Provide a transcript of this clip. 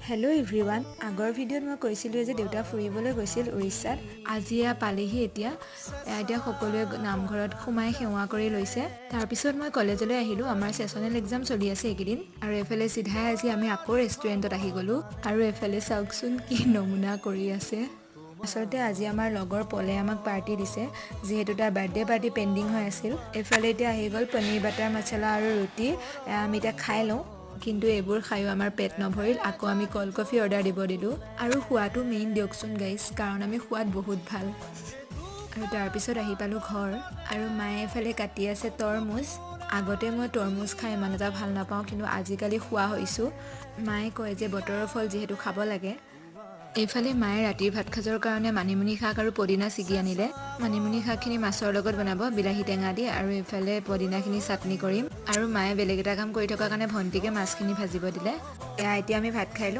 hello' everyone আগৰ ভিডিঅ'ত মই কৈছিলোঁ যে দেউতা ফুৰিবলৈ গৈছিল উৰিষ্যাত আজি পালেহি এতিয়া সকলোৱে নামঘৰত সোমাই সেৱা কৰি লৈছে তাৰপিছত মই কলেজলৈ আহিলোঁ আমাৰ সেশনেল এক্সাম চলি আছে এইকেইদিন আৰু এফালে চিধাই আজি আমি আকৌ ৰেষ্টুৰেণ্টত আহি গ'লোঁ আৰু এফালে চাওকচোন কি নমুনা কৰি আছে আচলতে আজি আমাৰ লগৰ পলে আমাক পাৰ্টি দিছে যিহেতু তাৰ বাৰ্থডে পাৰ্টি পেণ্ডিং হৈ আছিল এফালে এতিয়া আহি গ'ল পনীৰ বাটাৰ মছলা আৰু ৰুটি আমি এতিয়া খাই লওঁ কিন্তু এইবোৰ খায়ো আমাৰ পেট নভৰিল আকৌ আমি কল কফি অৰ্ডাৰ দিব দিলোঁ আৰু খোৱাটো মেইন দিয়কচোন গাইজ কাৰণ আমি খোৱাত বহুত ভাল আৰু তাৰপিছত আহি পালোঁ ঘৰ আৰু মায়ে এফালে কাটি আছে তৰমুজ আগতে মই তৰমুজ খাই ইমান এটা ভাল নাপাওঁ কিন্তু আজিকালি খোৱা হৈছোঁ মায়ে কয় যে বতৰৰ ফল যিহেতু খাব লাগে এইফালে মায়ে ৰাতিৰ ভাত সাজৰ কাৰণে মানিমুনি শাক আৰু পদিনা ছিগি আনিলে মানিমুনি শাকখিনি মাছৰ লগত বনাব বিলাহী টেঙা দি আৰু এইফালে পদিনাখিনি চাটনি কৰিম আৰু মায়ে বেলেগ এটা কাম কৰি থকাৰ কাৰণে ভণ্টিকে মাছখিনি ভাজিব দিলে এতিয়া আমি ভাত খাই লওঁ